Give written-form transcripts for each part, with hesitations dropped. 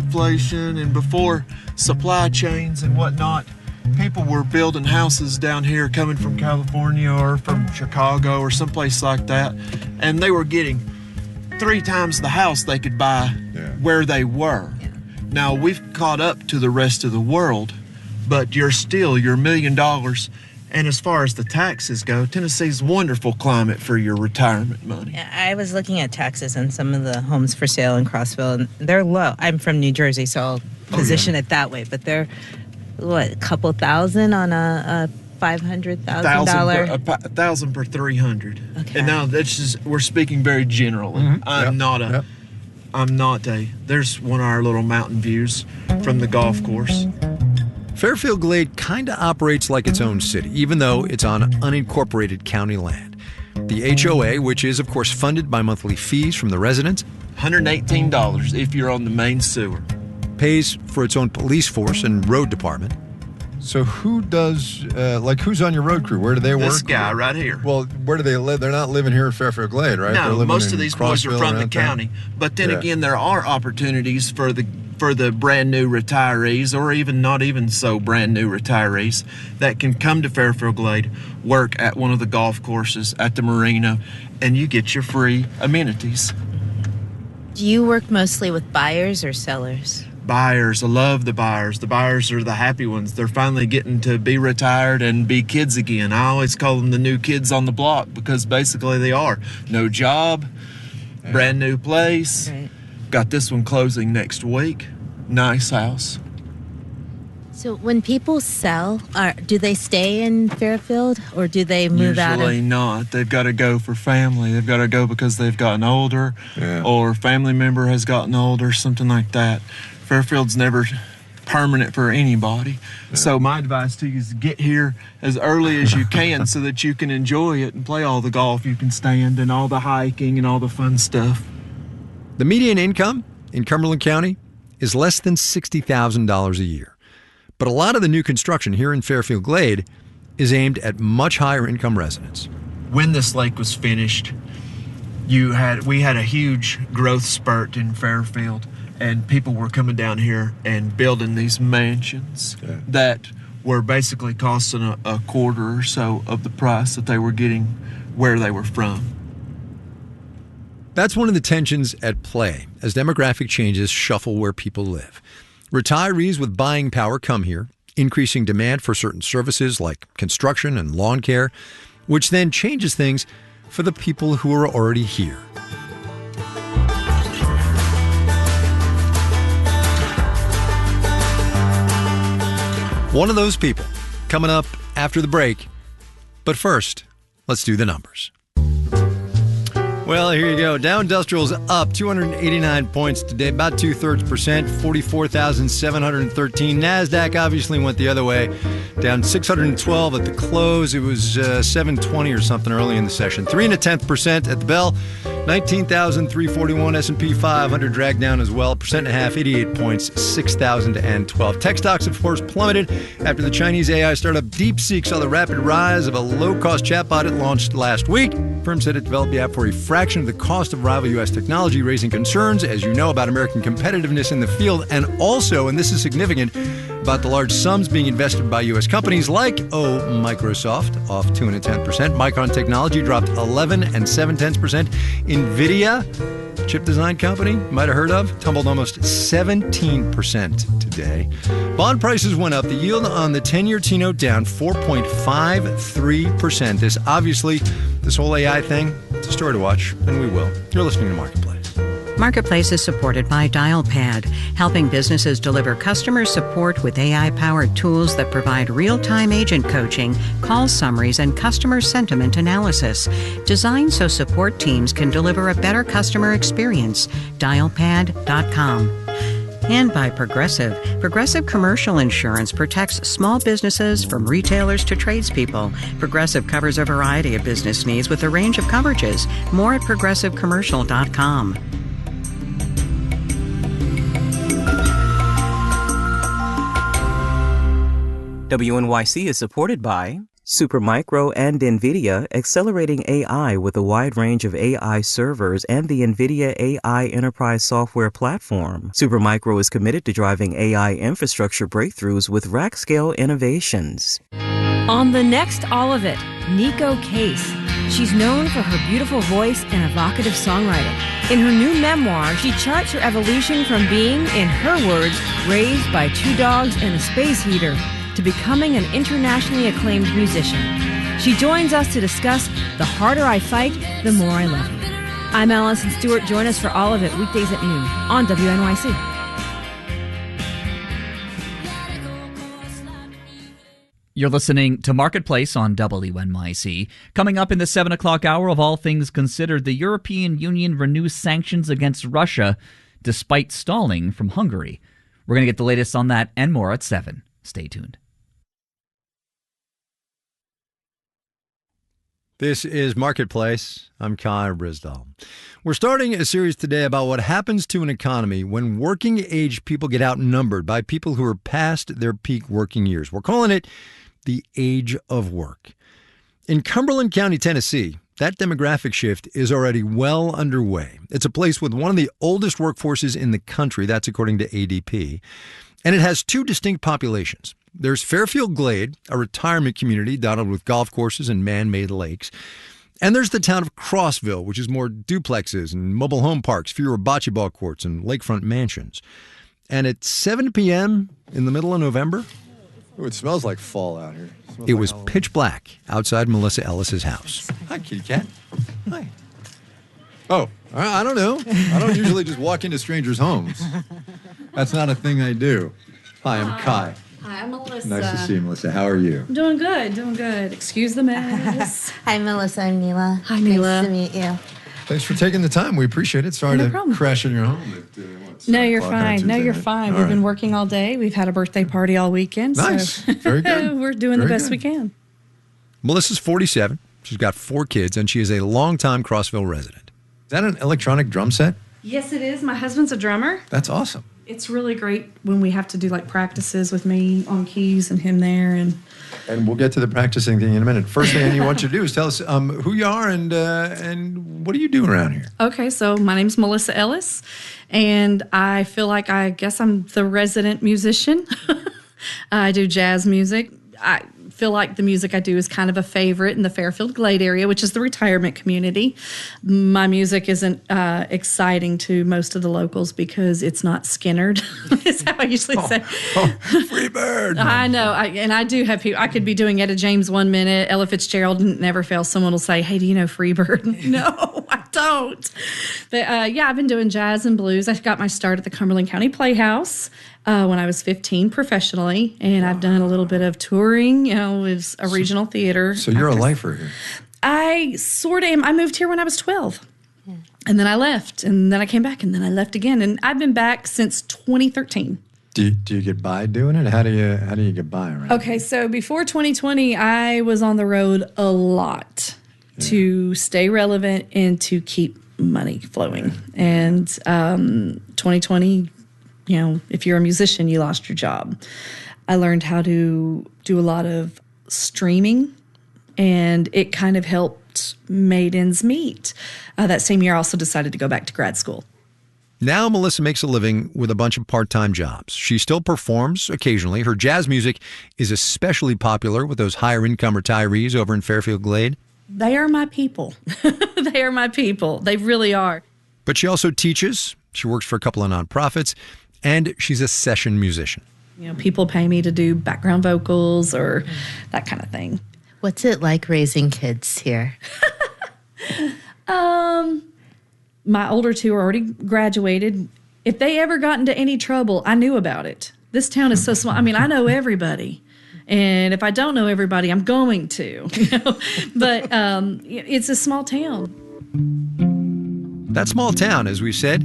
inflation and before supply chains and whatnot, people were building houses down here coming from California or from Chicago or someplace like that, and they were getting 3 times the house they could buy where they were. Now we've caught up to the rest of the world, but you're $1 million. And as far as the taxes go, Tennessee's a wonderful climate for your retirement money. I was looking at taxes on some of the homes for sale in Crossville, and they're low. I'm from New Jersey, so I'll position it that way. But they're, a couple thousand on a $500,000? $1,000 per 300. Okay. And now that's just, we're speaking very generally. Mm-hmm. I'm not a, there's one of our little mountain views from the golf course. Fairfield Glade kind of operates like its own city, even though it's on unincorporated county land. The HOA, which is, of course, funded by monthly fees from the residents, $118 if you're on the main sewer, pays for its own police force and road department. So who does, who's on your road crew? Where do they work? This guy right here. Well, where do they live? They're not living here at Fairfield Glade, right? No, most of these boys are from the county. But then again, there are opportunities for the brand new retirees, or even not even so brand new retirees, that can come to Fairfield Glade, work at one of the golf courses, at the marina, and you get your free amenities. Do you work mostly with buyers or sellers? Buyers. I love the buyers. The buyers are the happy ones. They're finally getting to be retired and be kids again. I always call them the new kids on the block, because basically they are. No job, brand new place. Right. Got this one closing next week. Nice house. So when people sell, do they stay in Fairfield or do they move out? Usually not. They've got to go for family. They've got to go because they've gotten older, or family member has gotten older, something like that. Fairfield's never permanent for anybody. So my advice to you is get here as early as you can so that you can enjoy it and play all the golf you can stand and all the hiking and all the fun stuff. The median income in Cumberland County is less than $60,000 a year. But a lot of the new construction here in Fairfield Glade is aimed at much higher income residents. When this lake was finished, we had a huge growth spurt in Fairfield, and people were coming down here and building these mansions that were basically costing a quarter or so of the price that they were getting where they were from. That's one of the tensions at play as demographic changes shuffle where people live. Retirees with buying power come here, increasing demand for certain services like construction and lawn care, which then changes things for the people who are already here. One of those people coming up after the break. But first, let's do the numbers. Well, here you go. Dow Industrial's up 289 points today, about 2/3%, 44,713. NASDAQ obviously went the other way, down 612 at the close. It was 720 or something early in the session. 3.1% at the bell, 19,341. S&P 500 dragged down as well, 1.5%, 88 points, 6,012. Tech stocks, of course, plummeted after the Chinese AI startup DeepSeek saw the rapid rise of a low-cost chatbot it launched last week. The firm said it developed the app for a fraction of the cost of rival U.S. technology, raising concerns, as you know, about American competitiveness in the field, and also, and this is significant, about the large sums being invested by U.S. companies like, Microsoft, off 2.1%. Micron Technology dropped 11.7%. NVIDIA, chip design company, might have heard of, tumbled almost 17% today. Bond prices went up. The yield on the 10-year T-note down 4.53%. This whole AI thing, it's a story to watch, and we will. You're listening to Marketplace. Marketplace is supported by Dialpad, helping businesses deliver customer support with AI-powered tools that provide real-time agent coaching, call summaries, and customer sentiment analysis. Designed so support teams can deliver a better customer experience. Dialpad.com. And by Progressive. Progressive Commercial Insurance protects small businesses from retailers to tradespeople. Progressive covers a variety of business needs with a range of coverages. More at progressivecommercial.com. WNYC is supported by Supermicro and NVIDIA accelerating AI with a wide range of AI servers and the NVIDIA AI Enterprise Software Platform. Supermicro is committed to driving AI infrastructure breakthroughs with rack-scale innovations. On the next All of It, Nico Case. She's known for her beautiful voice and evocative songwriting. In her new memoir, she charts her evolution from being, in her words, raised by 2 dogs and a space heater, to becoming an internationally acclaimed musician. She joins us to discuss The Harder I Fight, the More I Love You. I'm Allison Stewart. Join us for All of It weekdays at noon on WNYC. You're listening to Marketplace on WNYC. Coming up in the 7 o'clock hour of All Things Considered, the European Union renews sanctions against Russia despite stalling from Hungary. We're going to get the latest on that and more at 7. Stay tuned. This is Marketplace. I'm Kai Brisdahl. We're starting a series today about what happens to an economy when working-age people get outnumbered by people who are past their peak working years. We're calling it the age of work. In Cumberland County, Tennessee, that demographic shift is already well underway. It's a place with one of the oldest workforces in the country. That's according to ADP. And it has 2 distinct populations. There's Fairfield Glade, a retirement community dotted with golf courses and man-made lakes. And there's the town of Crossville, which is more duplexes and mobile home parks, fewer bocce ball courts and lakefront mansions. And at 7 p.m. in the middle of November, Ooh, it smells like fall out here. it was pitch black outside Melissa Ellis's house. Hi, kitty cat. Hi. Oh, I don't know. I don't usually just walk into strangers' homes. That's not a thing I do. Hi, I'm Kai. Hi, I'm Melissa. Nice to see you, Melissa. How are you? I'm doing good, doing good. Excuse the mess. Hi, Melissa. I'm Neela. Hi, Neela. Nice to meet you. Thanks for taking the time. We appreciate it. Sorry No to problem. crash in your home at, No, you're 7 o'clock on a fine. No, Tuesday you're night. fine. All We've been right. working all day. We've had a birthday party all weekend. Nice. So Very good. we're doing Very the best good. we can. Melissa's 47. She's got 4 kids, and she is a longtime Crossville resident. Is that an electronic drum set? Yes, it is. My husband's a drummer. That's awesome. It's really great when we have to do like practices with me on keys and him there. And we'll get to the practicing thing in a minute. First thing you want you to do is tell us who you are and what do you do around here? Okay, so my name's Melissa Ellis, and I feel like I guess I'm the resident musician. I do jazz music. I feel like the music I do is kind of a favorite in the Fairfield Glade area, which is the retirement community. My music isn't exciting to most of the locals because it's not Skinnered, is how I usually say. Free bird. I know, I do have people. I could be doing Etta James 1 minute, Ella Fitzgerald, and never fails. Someone will say, "Hey, do you know Freebird?" No, I don't. But yeah, I've been doing jazz and blues. I got my start at the Cumberland County Playhouse when I was 15 professionally, and I've done a little bit of touring. You know, it was a regional theater. So you're a lifer here. I sort of am. I moved here when I was 12. And then I left, and then I came back, and then I left again. And I've been back since 2013. Do you get by doing it? How do you get by around? Okay, so before 2020, I was on the road a lot to stay relevant and to keep money flowing. And 2020, you know, if you're a musician, you lost your job. I learned how to do a lot of streaming, and it kind of helped made ends meet. That same year, I also decided to go back to grad school. Now Melissa makes a living with a bunch of part-time jobs. She still performs occasionally. Her jazz music is especially popular with those higher-income retirees over in Fairfield Glade. They are my people. They are my people. They really are. But she also teaches. She works for a couple of nonprofits, and she's a session musician. You know, people pay me to do background vocals or that kind of thing. What's it like raising kids here? My older 2 are already graduated. If they ever got into any trouble, I knew about it. This town is so small. I mean, I know everybody. And if I don't know everybody, I'm going to. You know? But it's a small town. That small town, as we said,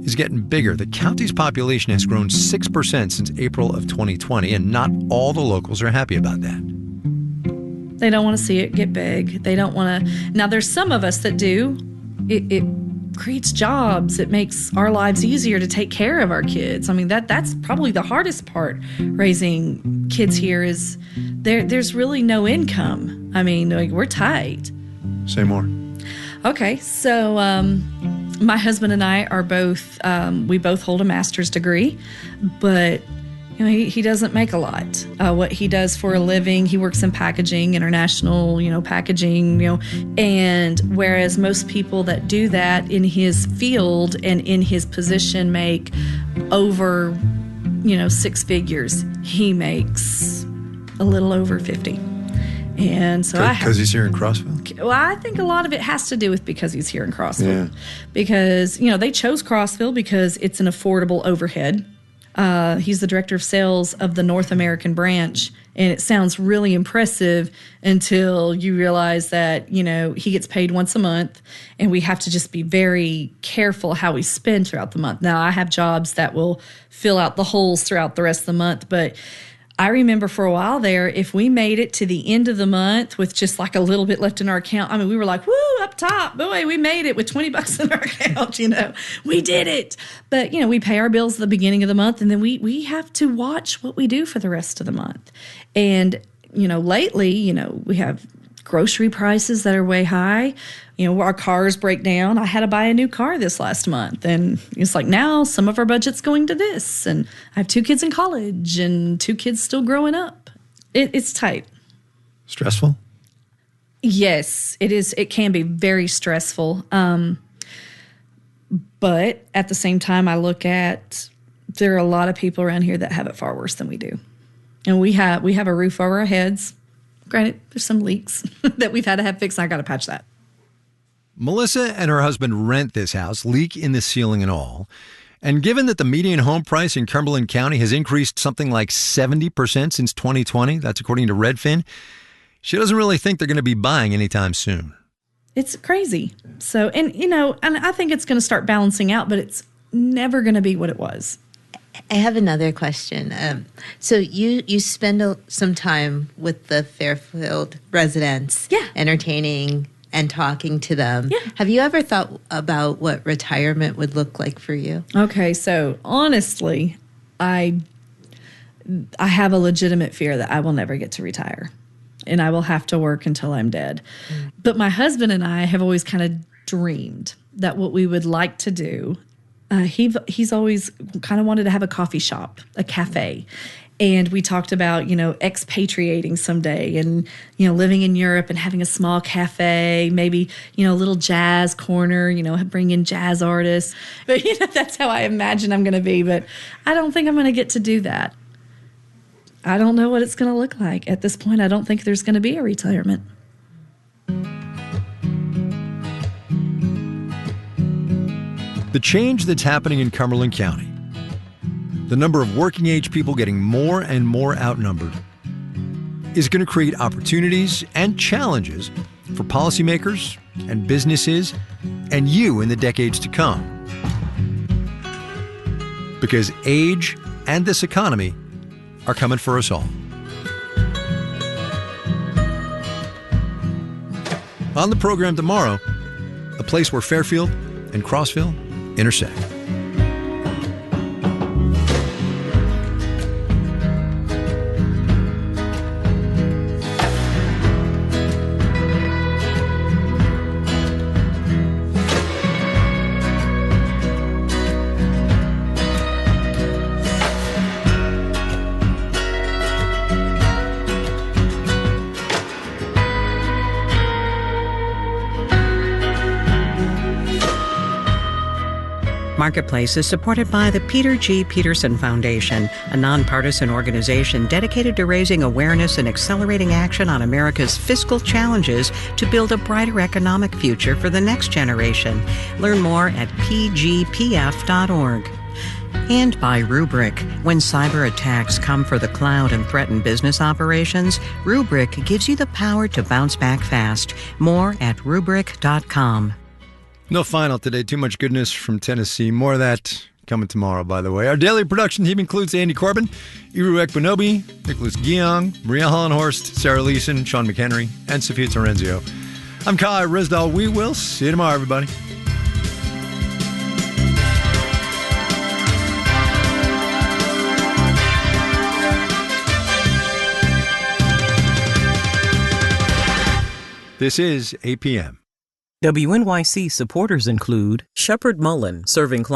is getting bigger. The county's population has grown 6% since April of 2020, and not all the locals are happy about that. They don't want to see it get big. They don't want to. Now, there's some of us that do. It creates jobs. It makes our lives easier to take care of our kids. I mean, that's probably the hardest part raising kids here is there's really no income. I mean, like, we're tight. Say more. Okay, so my husband and I are both, we both hold a master's degree, but he doesn't make a lot. What he does for a living, he works in packaging, international, packaging, and whereas most people that do that in his field and in his position make over, 6 figures, he makes a little over 50. And so because he's here in Crossville? Well, I think a lot of it has to do with because he's here in Crossville. Yeah. Because, they chose Crossville because it's an affordable overhead. He's the director of sales of the North American branch, and it sounds really impressive until you realize that, he gets paid once a month, and we have to just be very careful how we spend throughout the month. Now, I have jobs that will fill out the holes throughout the rest of the month, but I remember for a while there, if we made it to the end of the month with just like a little bit left in our account, I mean, we were like, woo, up top, boy, we made it with $20 in our account, we did it. But, we pay our bills at the beginning of the month, and then we have to watch what we do for the rest of the month. And, lately, we have grocery prices that are way high. Our cars break down. I had to buy a new car this last month. And it's like now some of our budget's going to this. And I have 2 kids in college and 2 kids still growing up. It's tight. Stressful? Yes, it is. It can be very stressful. But at the same time, I look at there are a lot of people around here that have it far worse than we do. And we have a roof over our heads. Granted, there's some leaks that we've had to have fixed, and I got to patch that. Melissa and her husband rent this house, leak in the ceiling and all. And given that the median home price in Cumberland County has increased something like 70% since 2020, that's according to Redfin, she doesn't really think they're going to be buying anytime soon. It's crazy. So, and I think it's going to start balancing out, but it's never going to be what it was. I have another question. So you spend some time with the Fairfield residents, entertaining and talking to them. Yeah. Have you ever thought about what retirement would look like for you? Okay, so honestly, I have a legitimate fear that I will never get to retire, and I will have to work until I'm dead. But my husband and I have always kind of dreamed that what we would like to do. He's always kind of wanted to have a coffee shop, a cafe. And we talked about, expatriating someday and, living in Europe and having a small cafe, maybe, a little jazz corner, bring in jazz artists. But, that's how I imagine I'm going to be. But I don't think I'm going to get to do that. I don't know what it's going to look like. At this point, I don't think there's going to be a retirement. The change that's happening in Cumberland County, the number of working age people getting more and more outnumbered, is going to create opportunities and challenges for policymakers and businesses and you in the decades to come. Because age and this economy are coming for us all. On the program tomorrow, a place where Fairfield and Crossville intersect. Marketplace is supported by the Peter G. Peterson Foundation, a nonpartisan organization dedicated to raising awareness and accelerating action on America's fiscal challenges to build a brighter economic future for the next generation. Learn more at pgpf.org. And by Rubrik. When cyber attacks come for the cloud and threaten business operations, Rubrik gives you the power to bounce back fast. More at Rubrik.com. No final today. Too much goodness from Tennessee. More of that coming tomorrow, by the way. Our daily production team includes Andy Corbin, Iru Ekbonobi, Nicholas Guiong, Maria Hollenhorst, Sarah Leeson, Sean McHenry, and Sophia Terenzio. I'm Kai Rizdal. We will see you tomorrow, everybody. This is APM. WNYC supporters include Shepard Mullen, serving clients